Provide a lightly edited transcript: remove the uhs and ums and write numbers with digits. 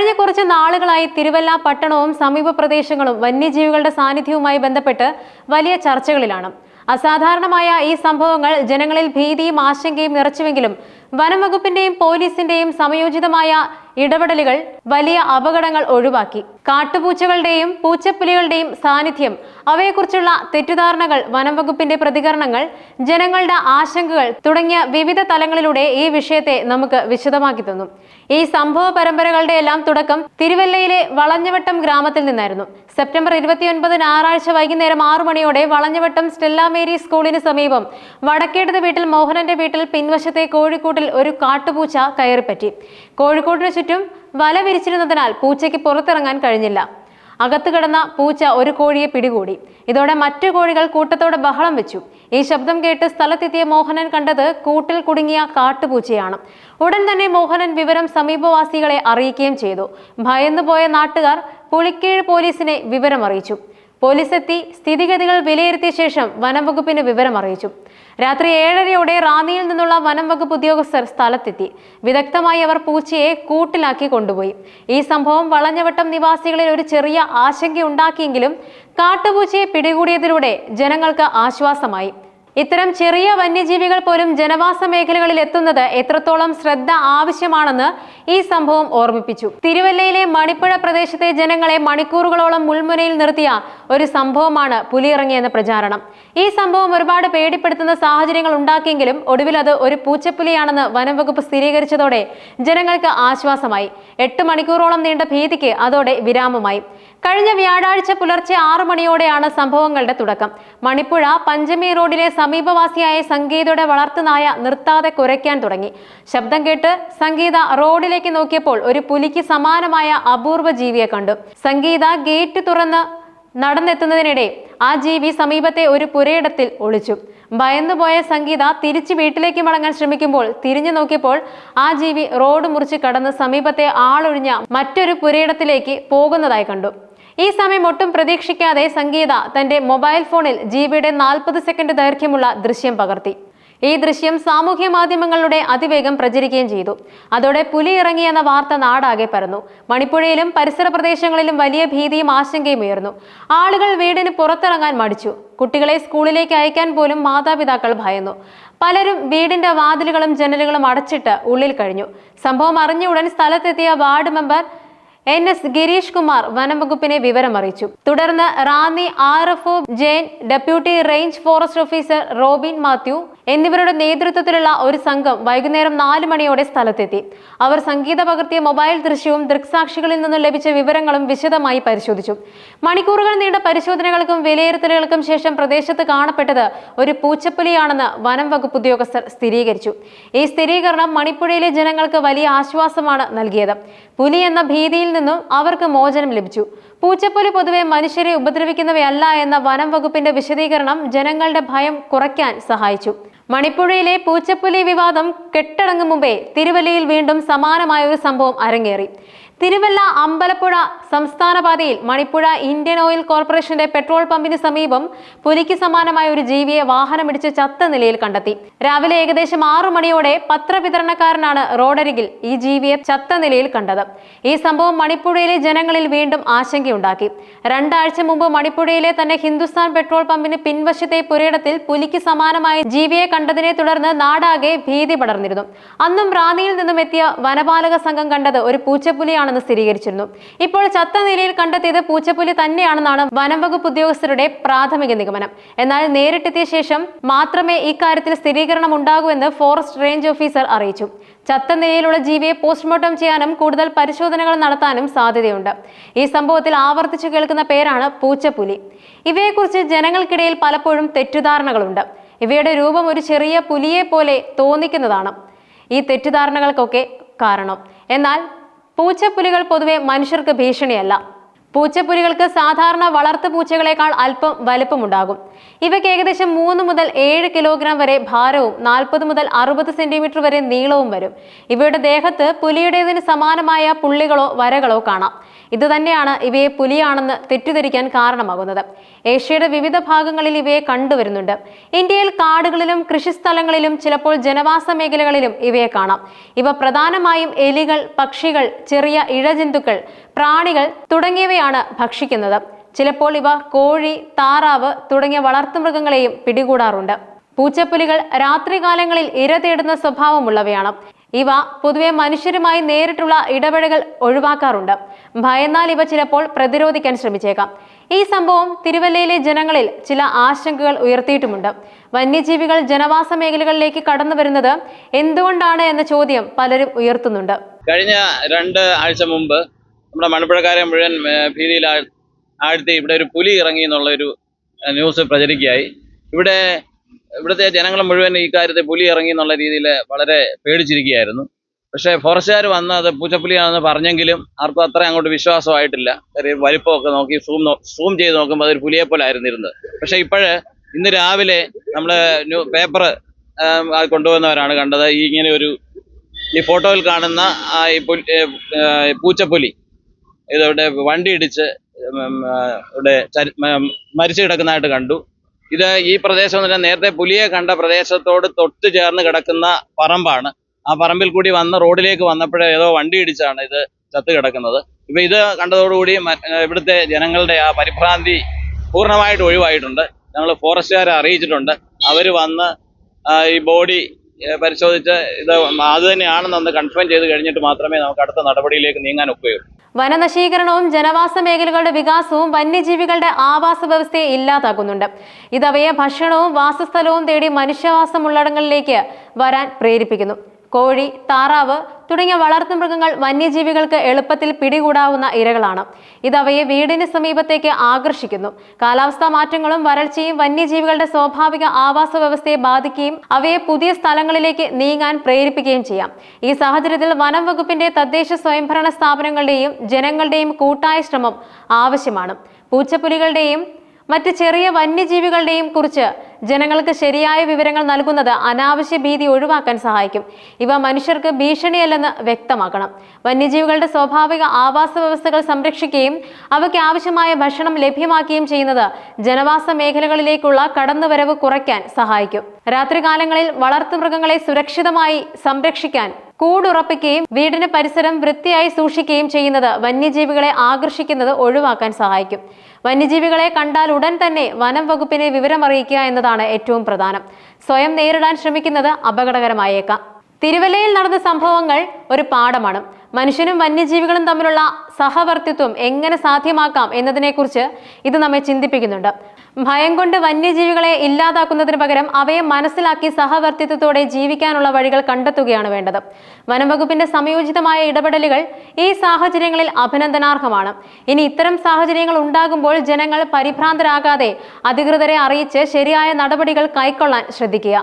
കഴിഞ്ഞ കുറച്ച് നാളുകളായി തിരുവല്ല പട്ടണവും സമീപ പ്രദേശങ്ങളും വന്യജീവികളുടെ സാന്നിധ്യവുമായി ബന്ധപ്പെട്ട് വലിയ ചർച്ചകളിലാണ്. അസാധാരണമായ ഈ സംഭവങ്ങൾ ജനങ്ങളിൽ ഭീതിയും ആശങ്കയും നിറച്ചുവെങ്കിലും വനം വകുപ്പിന്റെയും പോലീസിന്റെയും സമയോചിതമായ ഇടപെടലുകൾ വലിയ അപകടങ്ങൾ ഒഴിവാക്കി. കാട്ടുപൂച്ചകളുടെയും പൂച്ചപ്പുലികളുടെയും സാന്നിധ്യം, അവയെക്കുറിച്ചുള്ള തെറ്റിദ്ധാരണകൾ, വനം വകുപ്പിന്റെ പ്രതികരണങ്ങൾ, ജനങ്ങളുടെ ആശങ്കകൾ തുടങ്ങിയ വിവിധ തലങ്ങളിലൂടെ ഈ വിഷയത്തെ നമുക്ക് വിശദമാക്കി തന്നു. ഈ സംഭവ പരമ്പരകളുടെ എല്ലാം തുടക്കം തിരുവല്ലയിലെ വളഞ്ഞവട്ടം ഗ്രാമത്തിൽ നിന്നായിരുന്നു. സെപ്റ്റംബർ 29 ഞായറാഴ്ച വൈകുന്നേരം 6 മണിയോടെ വളഞ്ഞവട്ടം സ്റ്റെല്ല മേരി സ്കൂളിന് സമീപം വടക്കേടത് വീട്ടിൽ മോഹനന്റെ വീട്ടിൽ പിൻവശത്തെ കോഴിക്കൂട്ടിൽ ഒരു കാട്ടുപൂച്ച കയറിപ്പറ്റി. കോഴിക്കോടിനു ചുറ്റും വല വിരിച്ചിരുന്നതിനാൽ പൂച്ചയ്ക്ക് പുറത്തിറങ്ങാൻ കഴിഞ്ഞില്ല. അകത്ത് കിടന്ന പൂച്ച ഒരു കോഴിയെ പിടികൂടി. ഇതോടെ മറ്റു കോഴികൾ കൂട്ടത്തോടെ ബഹളം വെച്ചു. ഈ ശബ്ദം കേട്ട് സ്ഥലത്തെത്തിയ മോഹനൻ കണ്ടത് കൂട്ടിൽ കുടുങ്ങിയ കാട്ടുപൂച്ചയാണ്. ഉടൻ തന്നെ മോഹനൻ വിവരം സമീപവാസികളെ അറിയിക്കുകയും ചെയ്തു. ഭയന്നുപോയ നാട്ടുകാർ പുളിക്കീഴ് പോലീസിനെ വിവരം അറിയിച്ചു. പോലീസ് എത്തി സ്ഥിതിഗതികൾ വിലയിരുത്തിയ ശേഷം വനം വകുപ്പിന് വിവരം അറിയിച്ചു. രാത്രി 7:30യോടെ റാന്നിയിൽ നിന്നുള്ള വനം വകുപ്പ് ഉദ്യോഗസ്ഥർ സ്ഥലത്തെത്തി. വിദഗ്ധമായി അവർ പൂച്ചയെ കൂട്ടിലാക്കി കൊണ്ടുപോയി. ഈ സംഭവം വളഞ്ഞവട്ടം നിവാസികളിൽ ഒരു ചെറിയ ആശങ്കയുണ്ടാക്കിയെങ്കിലും കാട്ടുപൂച്ചയെ പിടികൂടിയതിലൂടെ ജനങ്ങൾക്ക് ആശ്വാസമായി. ഇത്തരം ചെറിയ വന്യജീവികൾ പോലും ജനവാസ മേഖലകളിൽ എത്തുന്നത് എത്രത്തോളം ശ്രദ്ധ ആവശ്യമാണെന്ന് ഈ സംഭവം ഓർമ്മിപ്പിച്ചു. തിരുവല്ലയിലെ മണിപ്പുഴ പ്രദേശത്തെ ജനങ്ങളെ മണിക്കൂറുകളോളം മുൾമുനയിൽ നിർത്തിയ ഒരു സംഭവമാണ് പുലിയിറങ്ങിയെന്ന പ്രചാരണം. ഈ സംഭവം ഒരുപാട് പേടിപ്പെടുത്തുന്ന സാഹചര്യങ്ങൾ ഉണ്ടാക്കിയെങ്കിലും ഒടുവിൽ അത് ഒരു പൂച്ചപ്പുലിയാണെന്ന് വനം വകുപ്പ് സ്ഥിരീകരിച്ചതോടെ ജനങ്ങൾക്ക് ആശ്വാസമായി. 8 മണിക്കൂറോളം നീണ്ട ഭീതിക്ക് അതോടെ വിരാമമായി. കഴിഞ്ഞ വ്യാഴാഴ്ച പുലർച്ചെ 6 മണിയോടെയാണ് സംഭവങ്ങളുടെ തുടക്കം. മണിപ്പുഴ പഞ്ചമി റോഡിലെ സമീപവാസിയായ സംഗീതയുടെ വളർത്തുനായ നിർത്താതെ കുരയ്ക്കാൻ തുടങ്ങി. ശബ്ദം കേട്ട് സംഗീത റോഡിലേക്ക് നോക്കിയപ്പോൾ ഒരു പുലിക്ക് സമാനമായ അപൂർവ ജീവിയെ കണ്ടു. സംഗീത ഗേറ്റ് തുറന്ന് നടന്നെത്തുന്നതിനിടെ ആ ജീവി സമീപത്തെ ഒരു പുരയിടത്തിൽ ഒളിച്ചു. ഭയന്നുപോയ സംഗീത തിരിച്ച് വീട്ടിലേക്ക് മടങ്ങാൻ ശ്രമിക്കുമ്പോൾ തിരിഞ്ഞു നോക്കിയപ്പോൾ ആ ജീവി റോഡ് മുറിച്ച് കടന്ന് സമീപത്തെ ആളൊഴിഞ്ഞ മറ്റൊരു പുരയിടത്തിലേക്ക് പോകുന്നതായി കണ്ടു. ഈ സമയം ഒട്ടും പ്രതീക്ഷിക്കാതെ സംഗീത തന്റെ മൊബൈൽ ഫോണിൽ ജീവിയുടെ 40 സെക്കൻഡ് ദൈർഘ്യമുള്ള ദൃശ്യം പകർത്തി. ഈ ദൃശ്യം സാമൂഹ്യ മാധ്യമങ്ങളിലൂടെ അതിവേഗം പ്രചരിക്കുകയും ചെയ്തു. അതോടെ പുലി ഇറങ്ങിയെന്ന വാർത്ത നാടാകെ പരന്നു. മണിപ്പുഴയിലും പരിസര പ്രദേശങ്ങളിലും വലിയ ഭീതിയും ആശങ്കയും ഉയർന്നു. ആളുകൾ വീടിന് പുറത്തിറങ്ങാൻ മടിച്ചു. കുട്ടികളെ സ്കൂളിലേക്ക് അയക്കാൻ പോലും മാതാപിതാക്കൾ ഭയന്നു. പലരും വീടിന്റെ വാതിലുകളും ജനലുകളും അടച്ചിട്ട് ഉള്ളിൽ കഴിഞ്ഞു. സംഭവം അറിഞ്ഞ ഉടൻ സ്ഥലത്തെത്തിയ ward member NS Girish Kumar വനം വകുപ്പിനെ വിവരം അറിയിച്ചു. തുടർന്ന് Ranni RFO Jain, deputy range forest officer Robin Mathew എന്നിവരുടെ നേതൃത്വത്തിലുള്ള ഒരു സംഘം വൈകുന്നേരം 4 മണിയോടെ സ്ഥലത്തെത്തി. അവർ സംഗീത പകർത്തിയ മൊബൈൽ ദൃശ്യവും ദൃക്സാക്ഷികളിൽ നിന്നും ലഭിച്ച വിവരങ്ങളും വിശദമായി പരിശോധിച്ചു. മണിക്കൂറുകൾ നീണ്ട പരിശോധനകൾക്കും വിലയിരുത്തലുകൾക്കും ശേഷം പ്രദേശത്ത് കാണപ്പെട്ടത് ഒരു പൂച്ചപ്പുലിയാണെന്ന് വനം വകുപ്പ് ഉദ്യോഗസ്ഥർ സ്ഥിരീകരിച്ചു. ഈ സ്ഥിരീകരണം മണിപ്പുഴയിലെ ജനങ്ങൾക്ക് വലിയ ആശ്വാസമാണ് നൽകിയത്. പുലി എന്ന ഭീതിയിൽ നിന്നും അവർക്ക് മോചനം ലഭിച്ചു. പൂച്ചപ്പുലി പൊതുവെ മനുഷ്യരെ ഉപദ്രവിക്കുന്നവയല്ല എന്ന വനം വകുപ്പിന്റെ വിശദീകരണം ജനങ്ങളുടെ ഭയം കുറയ്ക്കാൻ സഹായിച്ചു. മണിപ്പുഴയിലെ പൂച്ചപ്പുലി വിവാദം കെട്ടടങ്ങും മുമ്പേ തിരുവല്ലയിൽ വീണ്ടും സമാനമായ ഒരു സംഭവം അരങ്ങേറി. തിരുവല്ല അമ്പലപ്പുഴ സംസ്ഥാന പാതയിൽ മണിപ്പുഴ ഇന്ത്യൻ ഓയിൽ കോർപ്പറേഷന്റെ പെട്രോൾ പമ്പിന് സമീപം പുലിക്ക് സമാനമായ ഒരു ജീവിയെ വാഹനമിടിച്ച് ചത്ത നിലയിൽ കണ്ടെത്തി. രാവിലെ ഏകദേശം 6 മണിയോടെ പത്രവിതരണക്കാരനാണ് റോഡരികിൽ ഈ ജീവിയെ ചത്ത നിലയിൽ കണ്ടത്. ഈ സംഭവം മണിപ്പുഴയിലെ ജനങ്ങളിൽ വീണ്ടും ആശങ്കയുണ്ടാക്കി. 2 ആഴ്ച മുമ്പ് മണിപ്പുഴയിലെ തന്നെ ഹിന്ദുസ്ഥാൻ പെട്രോൾ പമ്പിന് പിൻവശത്തെ പുരയിടത്തിൽ പുലിക്ക് സമാനമായ ജീവിയെ കണ്ടതിനെ തുടർന്ന് നാടാകെ ഭീതി പടർന്നിരുന്നു. അന്നും റാന്നിയിൽ നിന്നും എത്തിയ വനപാലക സംഘം കണ്ടത് ഒരു പൂച്ചപ്പുലിയാണ് സ്ഥിരീകരിച്ചിരുന്നു. ഇപ്പോൾ ചത്ത നിലയിൽ കണ്ടെത്തിയത് പൂച്ചപ്പുലി തന്നെയാണെന്നാണ് വനം വകുപ്പ് ഉദ്യോഗസ്ഥരുടെ പ്രാഥമിക നിഗമനം. എന്നാൽ നേരിട്ടെത്തിയ ശേഷം മാത്രമേ ഇക്കാര്യത്തിൽ സ്ഥിരീകരണം ഉണ്ടാകൂ എന്ന് ഫോറസ്റ്റ് റേഞ്ച് ഓഫീസർ അറിയിച്ചു. ചത്ത നിലയിലുള്ള ജീവിയെ പോസ്റ്റ്മോർട്ടം ചെയ്യാനും കൂടുതൽ പരിശോധനകൾ നടത്താനും സാധ്യതയുണ്ട്. ഈ സംഭവത്തിൽ ആവർത്തിച്ചു കേൾക്കുന്ന പേരാണ് പൂച്ചപ്പുലി. ഇവയെക്കുറിച്ച് ജനങ്ങൾക്കിടയിൽ പലപ്പോഴും തെറ്റിദ്ധാരണകളുണ്ട്. ഇവയുടെ രൂപം ഒരു ചെറിയ പുലിയെ പോലെ തോന്നിക്കുന്നതാണ് ഈ തെറ്റിദ്ധാരണകൾക്കൊക്കെ കാരണം. എന്നാൽ പൂച്ചപ്പുലികൾ പൊതുവെ മനുഷ്യർക്ക് ഭീഷണിയല്ല. പൂച്ചപ്പുലികൾക്ക് സാധാരണ വളർത്തു പൂച്ചകളെക്കാൾ അല്പം വലുപ്പമുണ്ടാകും. ഇവയ്ക്ക് ഏകദേശം 3 മുതൽ 7 കിലോഗ്രാം വരെ ഭാരവും 40 മുതൽ 60 സെന്റിമീറ്റർ വരെ നീളവും വരും. ഇവയുടെ ദേഹത്ത് പുലിയുടേതിന് സമാനമായ പുള്ളികളോ വരകളോ കാണാം. ഇത് തന്നെയാണ് ഇവയെ പുലിയാണെന്ന് തെറ്റിദ്ധരിക്കാൻ കാരണമാകുന്നത്. ഏഷ്യയുടെ വിവിധ ഭാഗങ്ങളിൽ ഇവയെ കണ്ടുവരുന്നുണ്ട്. ഇന്ത്യയിൽ കാടുകളിലും കൃഷിസ്ഥലങ്ങളിലും ചിലപ്പോൾ ജനവാസ മേഖലകളിലും ഇവയെ കാണാം. ഇവ പ്രധാനമായും എലികൾ, പക്ഷികൾ, ചെറിയ ഇഴജന്തുക്കൾ, പ്രാണികൾ തുടങ്ങിയവയാണ് ഭക്ഷിക്കുന്നത്. ചിലപ്പോൾ ഇവ കോഴി, താറാവ് തുടങ്ങിയ വളർത്തുമൃഗങ്ങളെയും പിടികൂടാറുണ്ട്. പൂച്ചപ്പുലികൾ രാത്രികാലങ്ങളിൽ ഇര തേടുന്ന സ്വഭാവമുള്ളവയാണ്. ഇവ പൊതുവെ മനുഷ്യരുമായി നേരിട്ടുള്ള ഇടപെടലുകൾ ഒഴിവാക്കാറുണ്ട്. ഭയന്നാൽ ഇവ ചിലപ്പോൾ പ്രതിരോധിക്കാൻ ശ്രമിച്ചേക്കാം. ഈ സംഭവം തിരുവല്ലയിലെ ജനങ്ങളിൽ ചില ആശങ്കകൾ ഉയർത്തിയിട്ടുമുണ്ട്. വന്യജീവികൾ ജനവാസ മേഖലകളിലേക്ക് കടന്നു വരുന്നത് എന്തുകൊണ്ടാണ് എന്ന ചോദ്യം പലരും ഉയർത്തുന്നുണ്ട്. കഴിഞ്ഞ 2 ആഴ്ച മുമ്പ് നമ്മുടെ മണപ്പുഴക്കാരെ മുഴുവൻ ഭീതിയിലാഴ്ത്തി ഇവിടെ ഒരു പുലി ഇറങ്ങി എന്നുള്ളൊരു ന്യൂസ് പ്രചരിക്കുകയായി. ഇവിടുത്തെ ജനങ്ങൾ മുഴുവൻ ഈ കാര്യത്തിൽ പുലി ഇറങ്ങി എന്നുള്ള രീതിയിൽ വളരെ പേടിച്ചിരിക്കുകയായിരുന്നു. പക്ഷേ ഫോറസ്റ്റുകാർ വന്ന് അത് പൂച്ചപ്പുലിയാണെന്ന് പറഞ്ഞെങ്കിലും ആർക്കും അത്ര അങ്ങോട്ട് വിശ്വാസമായിട്ടില്ല. വലിപ്പമൊക്കെ നോക്കി സൂം ചെയ്ത് നോക്കുമ്പോൾ അതൊരു പുലിയെ പോലെ ആയിരുന്നിരുന്നത്. പക്ഷേ ഇന്ന് രാവിലെ നമ്മൾ പേപ്പർ കൊണ്ടുവന്നവരാണ് കണ്ടത് ഇങ്ങനെ ഈ ഫോട്ടോയിൽ കാണുന്ന പൂച്ചപ്പുലി ഇതിവിടെ വണ്ടി ഇടിച്ച് ഇവിടെ മരിച്ചു കിടക്കുന്നതായിട്ട് കണ്ടു. ഈ പ്രദേശം എന്ന് പറഞ്ഞാൽ നേരത്തെ പുലിയെ കണ്ട പ്രദേശത്തോട് തൊട്ട് ചേർന്ന് കിടക്കുന്ന പറമ്പാണ്. ആ പറമ്പിൽ കൂടി വന്ന് റോഡിലേക്ക് വന്നപ്പോഴേ ഏതോ വണ്ടി ഇടിച്ചാണ് ഇത് ചത്ത് കിടക്കുന്നത്. ഇപ്പൊ ഇത് കണ്ടതോടുകൂടി ഇവിടുത്തെ ജനങ്ങളുടെ ആ പരിഭ്രാന്തി പൂർണ്ണമായിട്ട് ഒഴിവായിട്ടുണ്ട്. ഞങ്ങൾ ഫോറസ്റ്റുകാരെ അറിയിച്ചിട്ടുണ്ട്. അവർ വന്ന് ഈ ബോഡി പരിശോധിച്ച് ഇത് അത് തന്നെയാണെന്നൊന്ന് കൺഫേം ചെയ്ത് കഴിഞ്ഞിട്ട് മാത്രമേ നമുക്ക് അടുത്ത നടപടിയിലേക്ക് നീങ്ങാൻ ഒക്കുകയുള്ളൂ. വനനശീകരണവും ജനവാസ മേഖലകളുടെ വികാസവും വന്യജീവികളുടെ ആവാസ വ്യവസ്ഥയെ ഇല്ലാതാക്കുന്നുണ്ട്. ഇതവയെ ഭക്ഷണവും വാസസ്ഥലവും തേടി മനുഷ്യവാസമുള്ളിടങ്ങളിലേക്ക് വരാൻ പ്രേരിപ്പിക്കുന്നു. കോഴി, താറാവ് തുടങ്ങിയ വളർത്തുമൃഗങ്ങൾ വന്യജീവികൾക്ക് എളുപ്പത്തിൽ പിടികൂടാവുന്ന ഇരകളാണ്. ഇതവയെ വീടിന് സമീപത്തേക്ക് ആകർഷിക്കുന്നു. കാലാവസ്ഥാ മാറ്റങ്ങളും വരൾച്ചയും വന്യജീവികളുടെ സ്വാഭാവിക ആവാസ വ്യവസ്ഥയെ ബാധിക്കുകയും അവയെ പുതിയ സ്ഥലങ്ങളിലേക്ക് നീങ്ങാൻ പ്രേരിപ്പിക്കുകയും ചെയ്യാം. ഈ സാഹചര്യത്തിൽ വനം വകുപ്പിന്റെ തദ്ദേശ സ്വയംഭരണ സ്ഥാപനങ്ങളുടെയും ജനങ്ങളുടെയും കൂട്ടായ ശ്രമം ആവശ്യമാണ്. പൂച്ചപ്പുലികളുടെയും മറ്റ് ചെറിയ വന്യജീവികളുടെയും കുറിച്ച് ജനങ്ങൾക്ക് ശരിയായ വിവരങ്ങൾ നൽകുന്നത് അനാവശ്യ ഭീതി ഒഴിവാക്കാൻ സഹായിക്കും. ഇവ മനുഷ്യർക്ക് ഭീഷണിയല്ലെന്ന് വ്യക്തമാക്കണം. വന്യജീവികളുടെ സ്വാഭാവിക ആവാസ വ്യവസ്ഥകൾ സംരക്ഷിക്കുകയും അവയ്ക്ക് ആവശ്യമായ ഭക്ഷണം ലഭ്യമാക്കുകയും ചെയ്യുന്നത് ജനവാസ മേഖലകളിലേക്കുള്ള കടന്നുവരവ് കുറയ്ക്കാൻ സഹായിക്കും. രാത്രികാലങ്ങളിൽ വളർത്തുമൃഗങ്ങളെ സുരക്ഷിതമായി സംരക്ഷിക്കാൻ കൂടുറപ്പിക്കുകയും വീടിന് പരിസരം വൃത്തിയായി സൂക്ഷിക്കുകയും ചെയ്യുന്നത് വന്യജീവികളെ ആകർഷിക്കുന്നത് ഒഴിവാക്കാൻ സഹായിക്കും. വന്യജീവികളെ കണ്ടാൽ ഉടൻ തന്നെ വനം വകുപ്പിനെ വിവരമറിയിക്കുക എന്നതാണ് ഏറ്റവും പ്രധാനം. സ്വയം നേരിടാൻ ശ്രമിക്കുന്നത് അപകടകരമായേക്കാം. തിരുവല്ലയിൽ നടന്ന സംഭവങ്ങൾ ഒരു പാഠമാണ്. മനുഷ്യനും വന്യജീവികളും തമ്മിലുള്ള സഹവർത്തിത്വം എങ്ങനെ സാധ്യമാക്കാം എന്നതിനെക്കുറിച്ച് ഇത് നമ്മെ ചിന്തിപ്പിക്കുന്നുണ്ട്. ഭയം കൊണ്ട് വന്യജീവികളെ ഇല്ലാതാക്കുന്നതിന് പകരം അവയെ മനസ്സിലാക്കി സഹവർത്തിത്വത്തോടെ ജീവിക്കാനുള്ള വഴികൾ കണ്ടെത്തുകയാണ് വേണ്ടത്. വനംവകുപ്പിന്റെ സംയോജിതമായ ഇടപെടലുകൾ ഈ സാഹചര്യങ്ങളിൽ അഭിനന്ദനാർഹമാണ്. ഇനി ഇത്തരം സാഹചര്യങ്ങൾ ഉണ്ടാകുമ്പോൾ ജനങ്ങൾ പരിഭ്രാന്തരാകാതെ അധികൃതരെ അറിയിച്ച് ശരിയായ നടപടികൾ കൈക്കൊള്ളാൻ ശ്രദ്ധിക്കുക.